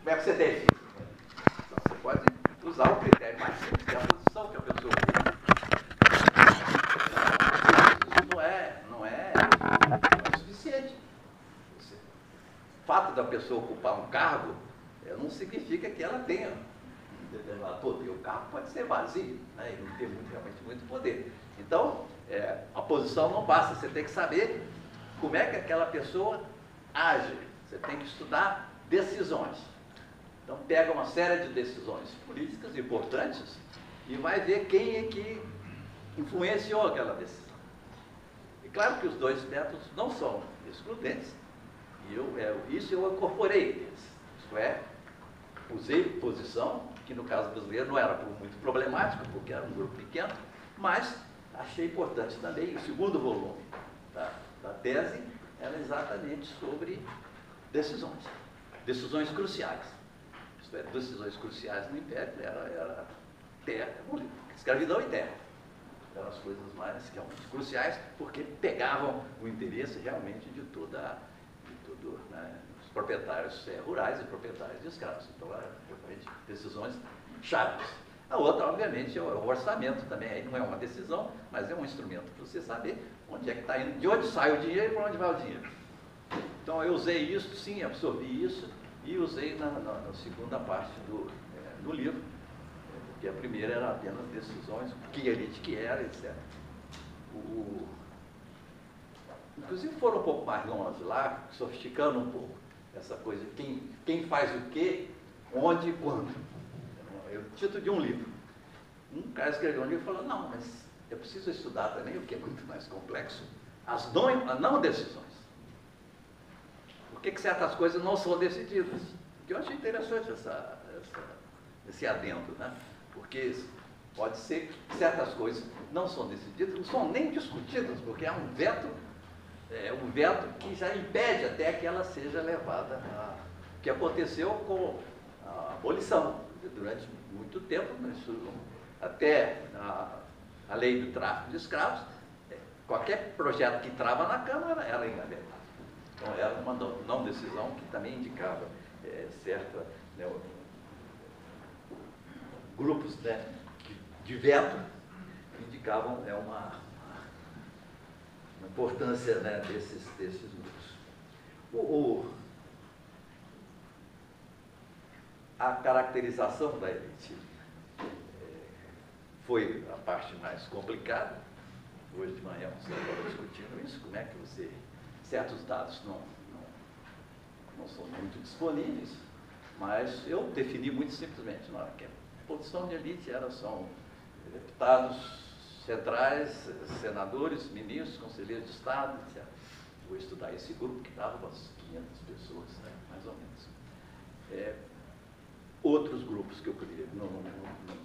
Como é que você define? Então, você pode usar o critério mais simples, que é a posição que a pessoa ocupa. Isso não é suficiente. O fato da pessoa ocupar um cargo não significa que ela tenha um determinado poder. O cargo pode ser vazio, né, e não ter realmente muito poder. Então, a posição não basta, você tem que saber como é que aquela pessoa age. Você tem que estudar decisões. Então, pega uma série de decisões políticas importantes e vai ver quem é que influenciou aquela decisão. E claro que os dois métodos não são excludentes. E isso eu incorporei eles. Isto é, usei posição, que no caso brasileiro não era muito problemático, porque era um grupo pequeno, mas achei importante também. O segundo volume da tese era exatamente sobre decisões cruciais. Isto é, decisões cruciais no Império era terra, escravidão e terra. Eram as coisas mais realmente cruciais, porque pegavam o interesse realmente de tudo, né, os proprietários rurais e proprietários de escravos. Então, eram realmente decisões chaves. A outra, obviamente, é o orçamento também. Aí não é uma decisão, mas é um instrumento para você saber onde é que está indo, de onde sai o dinheiro e para onde vai o dinheiro. Então, eu usei isso, sim, absorvi isso e usei na segunda parte do livro, porque a primeira era apenas decisões, que elite que era, etc. Inclusive foram um pouco mais longe lá, sofisticando um pouco essa coisa, quem faz o quê, onde e quando. É o título de um livro. Um cara escreveu um livro e falou, não, mas eu preciso estudar também, o que é muito mais complexo, as não decisões. Por que certas coisas não são decididas? Que eu achei interessante esse adendo, né? Porque pode ser que certas coisas não são decididas, não são nem discutidas, porque há um veto que já impede até que ela seja levada o que aconteceu com a abolição. Durante muito tempo, até a lei do tráfico de escravos, qualquer projeto que entrava na Câmara era engavetado. Então, era uma não decisão que também indicava grupos, né, de veto que indicavam uma importância, né, desses grupos. A caracterização da elite foi a parte mais complicada. Hoje de manhã você estava discutindo isso, como é que certos dados não são muito disponíveis, mas eu defini muito simplesmente, na hora que a posição de elite são deputados centrais, senadores, ministros, conselheiros de Estado, etc. Vou estudar esse grupo que dava umas 500 pessoas, né, mais ou menos. Outros grupos que eu poderia, não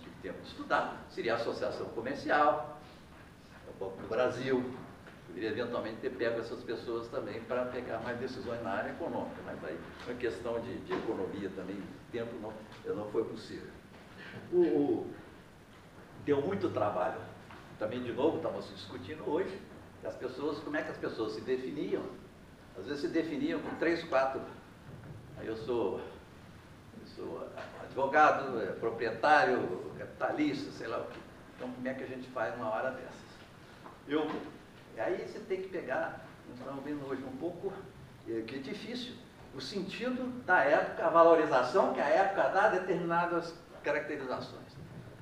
tive tempo de estudar, seria a Associação Comercial, o Banco do Brasil. Poderia eventualmente ter pego essas pessoas também para pegar mais decisões na área econômica, mas aí, uma questão de economia também, tempo não foi possível. Deu muito trabalho. Também, de novo, estamos discutindo hoje, como é que as pessoas se definiam. Às vezes se definiam com 3, 4. Aí eu sou advogado, proprietário, capitalista, sei lá o quê. Então, como é que a gente faz uma hora dessas? Aí você tem que pegar, nós estamos vendo hoje um pouco, que é difícil, o sentido da época, a valorização que a época dá a determinadas caracterizações.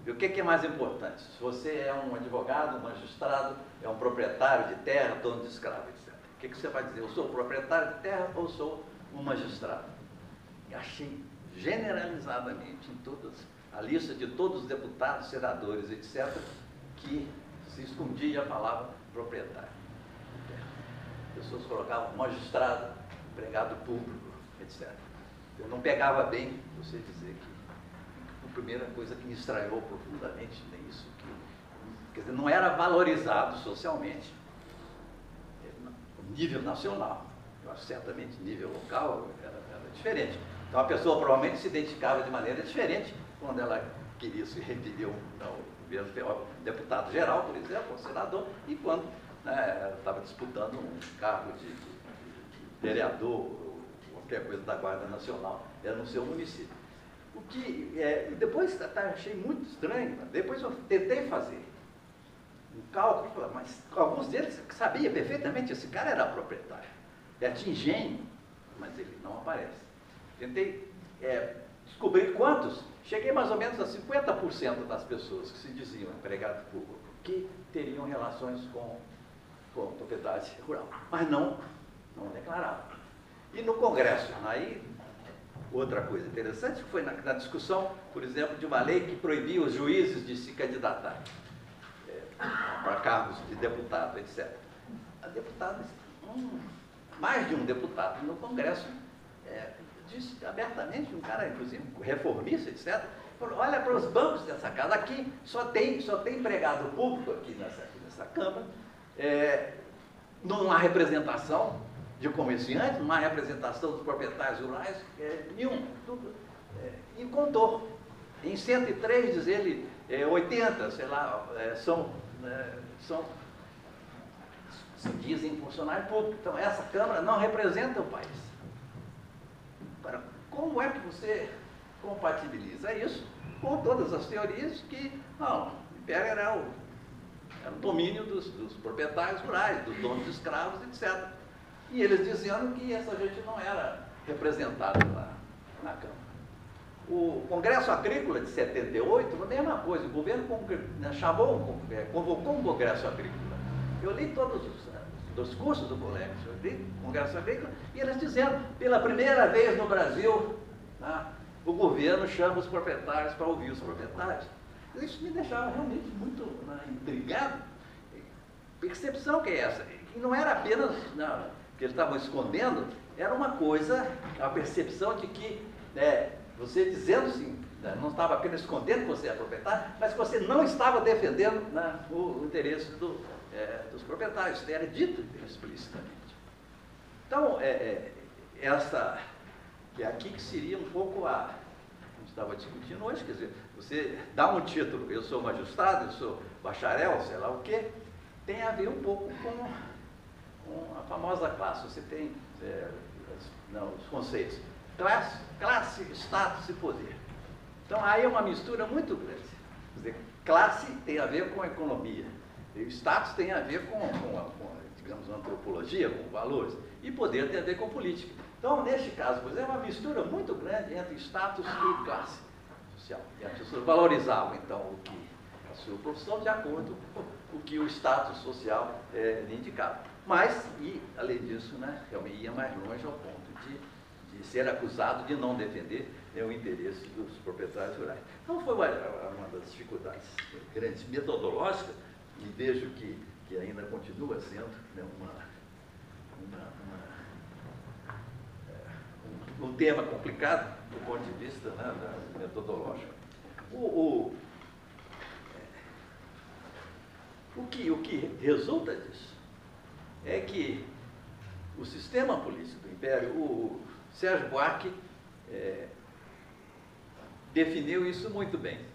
E o que é mais importante? Se você é um advogado, um magistrado, é um proprietário de terra, dono de escravo, etc. O que você vai dizer? Eu sou proprietário de terra ou sou um magistrado? E achei generalizadamente em a lista de todos os deputados, senadores, etc., que se escondia a palavra proprietário. As pessoas colocavam magistrado, empregado público, etc. Eu não pegava bem você dizer que a primeira coisa que me estranhou profundamente nisso, quer dizer, não era valorizado socialmente, nível nacional. Eu acho certamente nível local era diferente. Então, a pessoa provavelmente se identificava de maneira diferente quando ela queria se referir ao governo, deputado geral, por exemplo, ao senador, e quando, né, ela estava disputando um cargo de vereador, ou qualquer coisa da Guarda Nacional, era no seu município. O que, depois achei muito estranho, depois eu tentei fazer um cálculo, mas alguns deles sabiam perfeitamente, esse cara era proprietário, tinha engenho, mas ele não aparece. Tentei descobrir quantos, cheguei mais ou menos a 50% das pessoas que se diziam empregado público, que teriam relações com propriedade rural, mas não declaravam. E no Congresso, aí, outra coisa interessante foi na discussão, por exemplo, de uma lei que proibia os juízes de se candidatarem para cargos de deputado, etc. A deputada, mais de um deputado no Congresso, disse abertamente, um cara, inclusive, reformista, etc., falou, olha para os bancos dessa casa, aqui só tem empregado público aqui nessa Câmara, não há representação de comerciantes, não há representação dos proprietários rurais, nenhum. E contou. Em 103, diz ele, 80, sei lá, se dizem funcionários públicos. Então, essa Câmara não representa o país. Agora, como é que você compatibiliza isso com todas as teorias que, o Império era o domínio dos proprietários rurais, dos donos de escravos, etc. E eles dizendo que essa gente não era representada na Câmara. O Congresso Agrícola de 78, a mesma coisa, o governo convocou um Congresso Agrícola. Eu li todos os cursos do colégio, eu li o Congresso Agrícola, e eles dizendo, pela primeira vez no Brasil, o governo chama os proprietários para ouvir os proprietários. Isso me deixava realmente muito intrigado. Percepção que é essa? Que não era apenas que eles estavam escondendo, era uma coisa, a percepção de que você dizendo assim, não estava apenas escondendo que você é proprietário, mas que você não estava defendendo o interesse dos proprietários. Isso era dito explicitamente. Então, que aqui que seria um pouco a gente estava discutindo hoje, quer dizer, você dá um título, eu sou magistrado, eu sou bacharel, sei lá o quê, tem a ver um pouco com a famosa classe. Você tem os conceitos. Classe, status e poder. Então, aí é uma mistura muito grande. Quer dizer, classe tem a ver com a economia, e status tem a ver com digamos, antropologia, com valores, e poder tem a ver com política. Então, neste caso, por exemplo, é uma mistura muito grande entre status e classe social. E as pessoas valorizavam, então, a sua profissão de acordo com o que o status social lhe indicava. Mas, além disso, realmente ia mais longe ao ponto de ser acusado de não defender o interesse dos proprietários rurais. Então, foi uma das dificuldades grandes metodológicas, e vejo que ainda continua sendo um tema complicado do ponto de vista metodológico. O que resulta disso é que o sistema político do Império, o Sérgio Buarque definiu isso muito bem.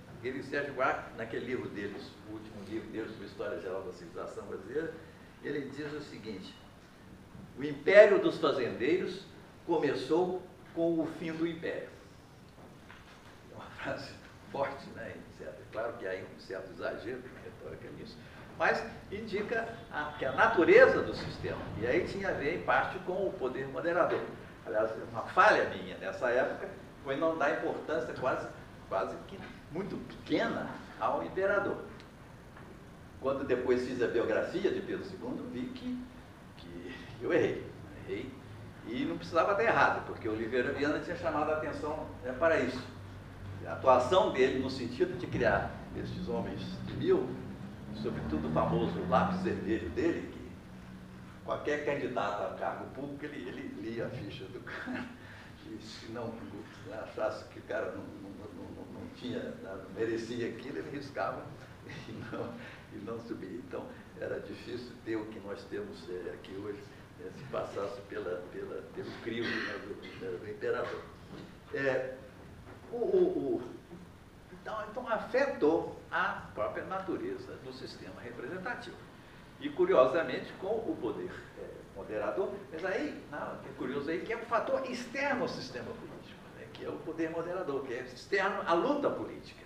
Sérgio Buarque, naquele livro deles, o último livro deles sobre a História Geral da Civilização Brasileira, ele diz o seguinte: o Império dos Fazendeiros começou com o fim do Império. É uma frase forte, etc. Claro que há um certo exagero retórica nisso, mas indica que a natureza do sistema, e aí tinha a ver, em parte, com o poder moderador. Aliás, uma falha minha nessa época foi não dar importância quase que muito pequena ao imperador. Quando depois fiz a biografia de Pedro II, vi que eu errei. E não precisava ter errado, porque Oliveira Viana tinha chamado a atenção para isso. A atuação dele no sentido de criar estes homens de mil, sobretudo o famoso lápis vermelho dele, que qualquer candidato a cargo público, ele lia a ficha do cara, e se não achasse que o cara não merecia aquilo, ele riscava e não subia. Então, era difícil ter o que nós temos aqui hoje, se passasse pelo crivo do imperador. Então, afetou a própria natureza do sistema representativo. E, curiosamente, com o poder moderador, mas aí, não, que é curioso aí, que é um fator externo ao sistema político, né, que é o poder moderador, que é externo à luta política.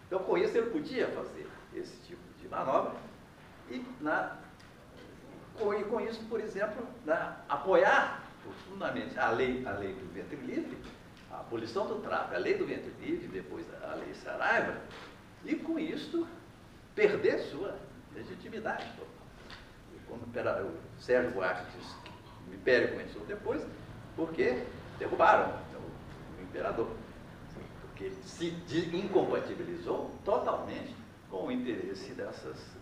Então, com isso, ele podia fazer esse tipo de manobra e, com isso, por exemplo, apoiar profundamente a lei do ventre livre, a abolição do tráfico, a lei do ventre livre, depois a lei Saraiva, e com isso perder sua legitimidade total. Como o Sérgio Buarque disse, o Império começou depois, porque derrubaram o imperador. Porque ele se incompatibilizou totalmente com o interesse desses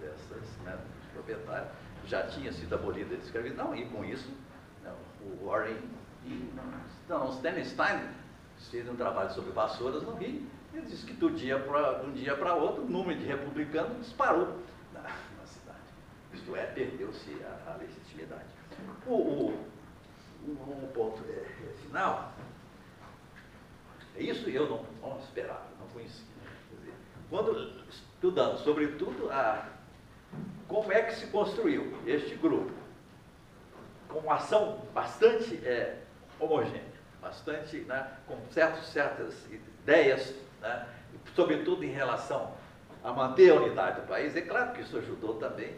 proprietários. Já tinha sido abolida a escravidão, e com isso, o Warren e Stanstein fez um trabalho sobre vassouras no Rio. Ele disse que de um dia para outro, o número de republicanos disparou na cidade. Isto é, perdeu-se a legitimidade. Um ponto final, isso eu não esperava, não conhecia. Quer dizer, quando estudando, sobretudo, como é que se construiu este grupo, com uma ação bastante homogênea, bastante, né, com certas ideias, né, sobretudo em relação a manter a unidade do país. É claro que isso ajudou também,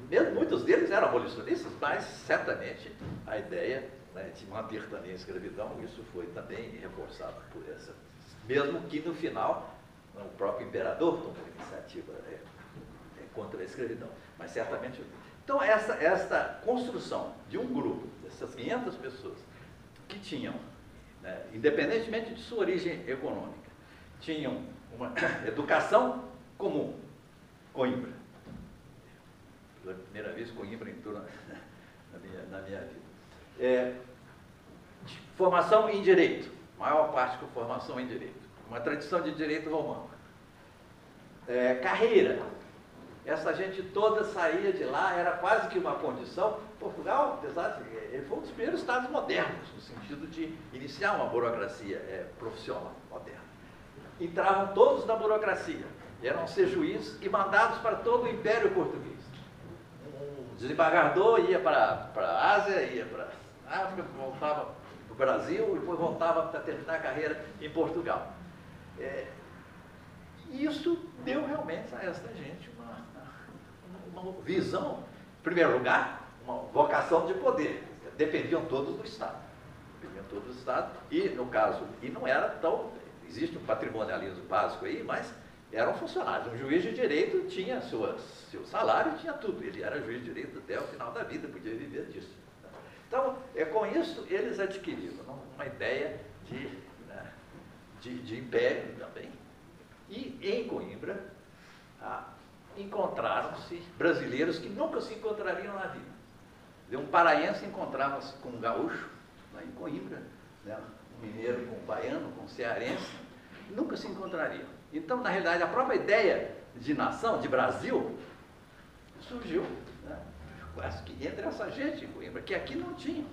mesmo muitos deles eram abolicionistas, mas certamente a ideia, né, de manter também a escravidão, isso foi também reforçado por essa, mesmo que no final o próprio imperador tomou iniciativa contra a escravidão, mas certamente. Então, esta construção de um grupo, dessas 500 pessoas, que tinham, né, independentemente de sua origem econômica, tinham uma educação comum. Coimbra. Pela primeira vez, Coimbra entrou na minha vida. Formação em direito, maior parte com formação em direito. Uma tradição de direito romano. Carreira. Essa gente toda saía de lá, era quase que uma condição. Portugal, apesar de ele foi um dos primeiros estados modernos, no sentido de iniciar uma burocracia profissional moderna. Entravam todos na burocracia, eram ser juízes e mandados para todo o Império Português. Um desembargador ia para a Ásia, ia para a África, voltava para o Brasil e depois voltava para terminar a carreira em Portugal. Isso deu realmente a esta gente uma visão, em primeiro lugar, uma vocação de poder. Dependiam todos do Estado. Dependiam todos do Estado. E, no caso, não era tão... Existe um patrimonialismo básico aí, mas eram funcionários. Um juiz de direito tinha seu salário, tinha tudo. Ele era juiz de direito até o final da vida, podia viver disso. Então, com isso, eles adquiriram uma ideia de império também. E, em Coimbra, encontraram-se brasileiros que nunca se encontrariam na vida. Um paraense encontrava-se com um gaúcho, lá em Coimbra, né? Um mineiro com um baiano, com um cearense, nunca se encontrariam. Então, na realidade, a própria ideia de nação, de Brasil, surgiu, né, quase que entre essa gente em Coimbra, que aqui não tinha.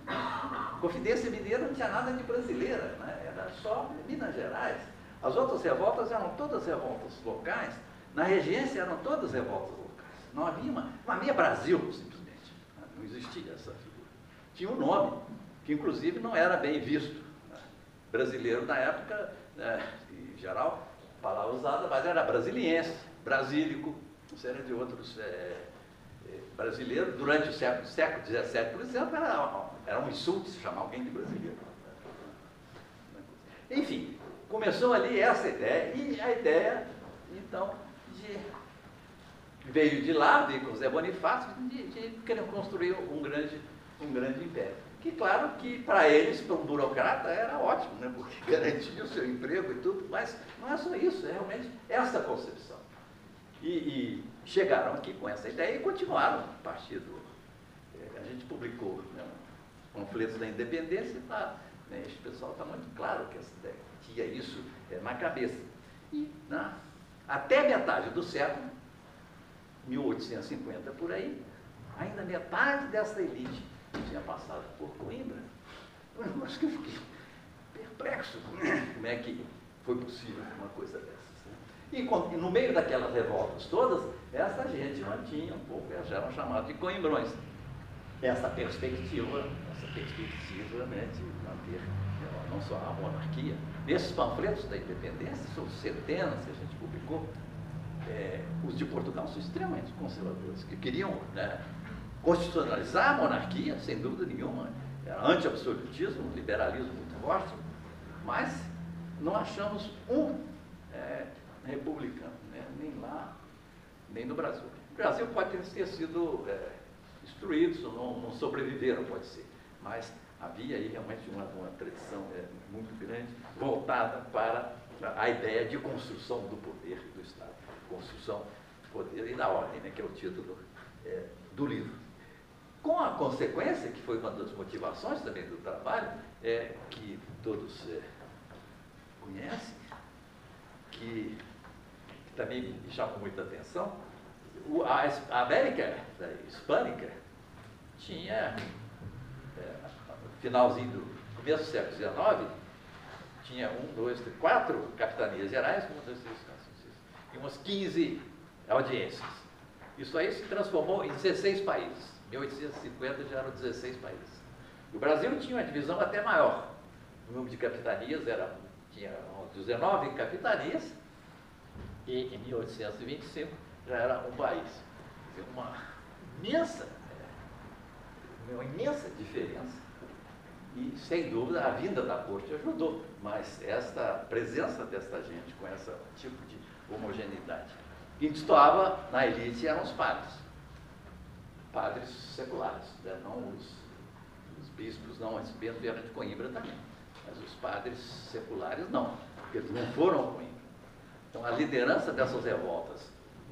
Confidência Mineira não tinha nada de brasileira, né? Era só Minas Gerais. As outras revoltas eram todas revoltas locais. Na regência eram todas revoltas locais. Não havia Brasil, simplesmente. Não existia essa figura. Tinha um nome, que inclusive não era bem visto. Brasileiro na época, em geral, palavra usada, mas era brasiliense, brasílico, uma série de outros brasileiros. Durante o século XVII, por exemplo, era um insulto se chamar alguém de brasileiro. Enfim, começou ali essa ideia, e a ideia, então, veio de lá, veio com o Zé Bonifácio, de querer construir um grande império. Que, claro, que para eles, para um burocrata, era ótimo, né? Porque garantia o seu emprego e tudo, mas não é só isso, é realmente essa concepção. E chegaram aqui com essa ideia e continuaram a partir do... a gente publicou, né, os panfletos da independência, né, esse pessoal está muito claro que essa ideia tinha isso na cabeça. E até metade do século, 1850 por aí, ainda metade dessa elite tinha passado por Coimbra. Eu acho que eu fiquei perplexo. Como é que foi possível uma coisa dessas? Né? E no meio daquelas revoltas todas, essa gente mantinha um pouco, elas eram chamadas de coimbrões. essa perspectiva, né, de manter não só a monarquia. Nesses panfletos da independência, são centenas que a gente publicou, os de Portugal são extremamente conservadores, que queriam, né, constitucionalizar a monarquia, sem dúvida nenhuma, era anti-absolutismo, liberalismo muito forte, mas não achamos um republicano, né, nem lá, nem no Brasil. O Brasil pode ter sido instruídos, não sobreviveram, pode ser, mas havia aí realmente uma tradição muito grande, voltada para a ideia de construção do poder do Estado, construção do poder e da ordem, né, que é o título do livro. Com a consequência, que foi uma das motivações também do trabalho, que todos conhecem, que também me chamou muita atenção, a América Hispânica tinha, no finalzinho do começo do século XIX, tinha 4 capitanias gerais, e umas 15 audiências. Isso aí se transformou em 16 países. Em 1850 já eram 16 países. O Brasil tinha uma divisão até maior. O número de capitanias tinha 19 capitanias, e em 1825 já era um país. Uma imensa diferença. E, sem dúvida, a vinda da corte ajudou, mas essa presença dessa gente com esse tipo de homogeneidade. Quem destoava na elite eram os padres seculares, né? Não os bispos, não, esse Bento era de Coimbra também, mas os padres seculares não, porque eles não foram a Coimbra. Então, a liderança dessas revoltas,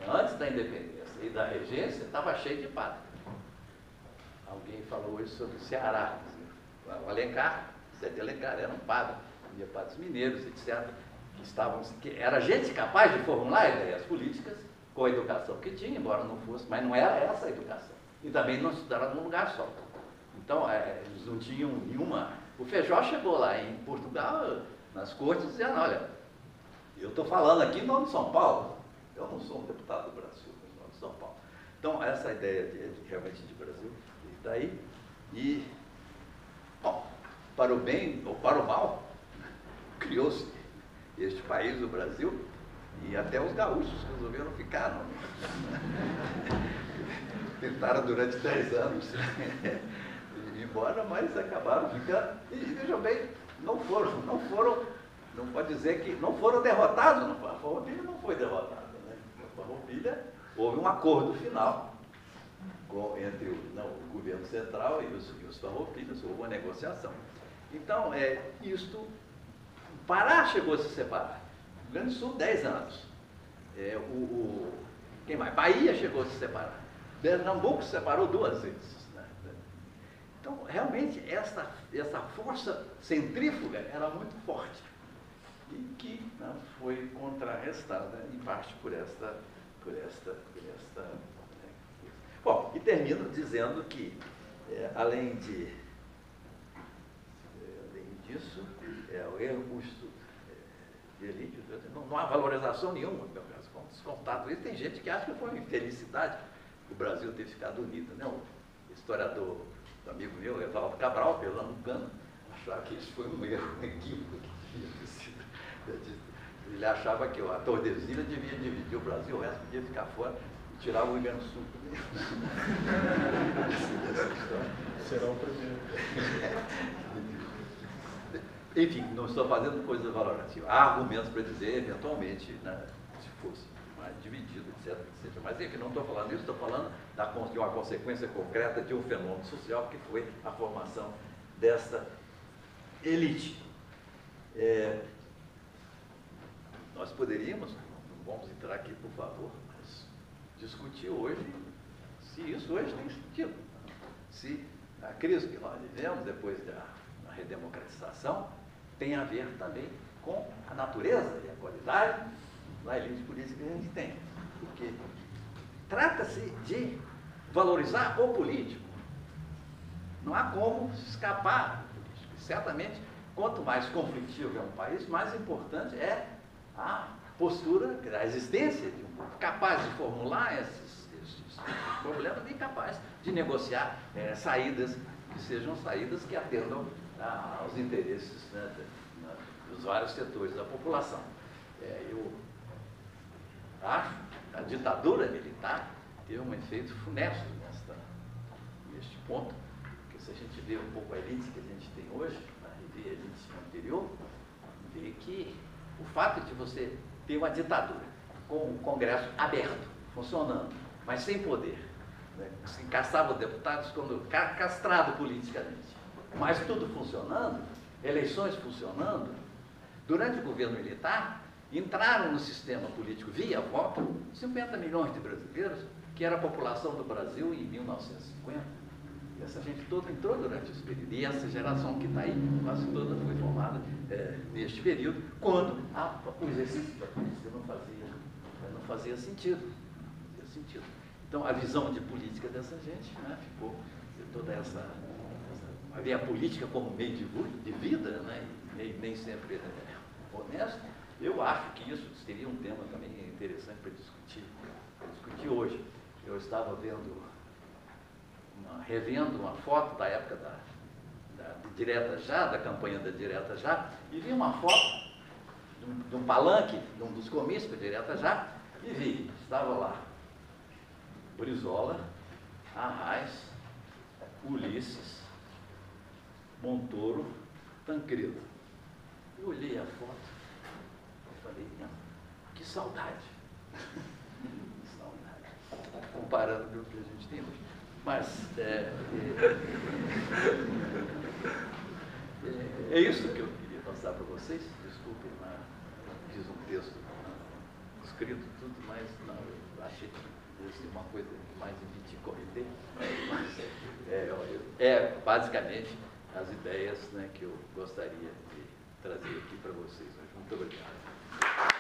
antes da independência e da regência, estava cheia de padres. Alguém falou hoje sobre o Ceará. O Alencar, Zé de Alencar, era um padre, havia padres mineiros, etc., que era gente capaz de formular ideias políticas com a educação que tinha, embora não fosse, mas não era essa a educação. E também não estudaram num lugar só. Então, eles não tinham nenhuma... O Feijó chegou lá em Portugal, nas cortes, dizendo, olha, eu estou falando aqui em nome de São Paulo, eu não sou um deputado do Brasil, em nome de São Paulo. Então, essa ideia realmente de Brasil está aí. E, bom, para o bem ou para o mal, criou-se este país, o Brasil, e até os gaúchos resolveram ficar. Tentaram durante 10 anos ir embora, mas acabaram ficando. E vejam bem, não pode dizer que não foram derrotados. A Farroupilha não foi derrotada, né? A Farroupilha, houve um acordo final entre o governo central e os farroupilhas, houve uma negociação. Então, Pará chegou a se separar. Rio Grande do Sul, 10 anos. Quem mais? Bahia chegou a se separar. Pernambuco se separou 2 vezes. Né? Então, realmente, essa força centrífuga era muito forte. E que foi contrarrestada, em parte, por esta. Bom, e termino dizendo que, além disso, o erro custo de elite, não há valorização nenhuma, no meu caso. Como descontado isso, tem gente que acha que foi uma infelicidade o Brasil ter ficado unido. Não, o historiador, amigo meu, Evaldo Cabral, pernambucano, achava que isso foi um erro, um equívoco que devia ter sido. Ele achava que a Tordesilhas devia dividir o Brasil, o resto podia ficar fora e tirar o Rio Grande do Sul também. Será o primeiro. Enfim, não estou fazendo coisas valorativas. Há argumentos para dizer, eventualmente, né, se fosse mais dividido, etc. Mas enfim, não estou falando isso, estou falando de uma consequência concreta de um fenômeno social que foi a formação dessa elite. Nós poderíamos, não vamos entrar aqui, por favor, mas discutir hoje se isso hoje tem sentido. Se a crise que nós vivemos depois da redemocratização tem a ver também com a natureza e a qualidade da elite política que a gente tem. Porque trata-se de valorizar o político. Não há como escapar do político. Certamente, quanto mais conflitivo é um país, mais importante é a postura, a existência de um povo capaz de formular justiça. Problemas incapazes de negociar saídas que sejam saídas que atendam aos interesses, né, dos vários setores da população. Eu acho que a ditadura militar teve um efeito funesto neste ponto, porque se a gente vê um pouco a elite que a gente tem hoje, e vê a elite anterior, vê que o fato de você ter uma ditadura com o Congresso aberto, funcionando, mas sem poder, né? Se caçava deputados quando castrado politicamente, mas tudo funcionando, eleições funcionando. Durante o governo militar, entraram no sistema político via voto 50 milhões de brasileiros, que era a população do Brasil em 1950. Essa gente toda entrou durante esse período. E essa geração que está aí, quase toda foi formada neste período, quando o exercício da política não fazia sentido. Então, a visão de política dessa gente, né, ficou toda essa... Havia a política como meio de vida, né, e nem sempre honesto. Eu acho que isso seria um tema também interessante para discutir hoje. Eu estava revendo uma foto da época da Direta Já, da campanha da Direta Já, e vi uma foto de um palanque, de um dos comícios da Direta Já, e vi, estava lá Brizola, Arraes, Ulisses, Montoro, Tancredo. Eu olhei a foto e falei, que saudade. Que saudade. Comparando com o que a gente tem hoje. Mas é isso que eu queria passar para vocês. Desculpem, fiz um texto escrito tudo, mas não, eu achei que ia ser uma coisa mais em petit comité. Mas basicamente as ideias, né, que eu gostaria de trazer aqui para vocês. Muito obrigado.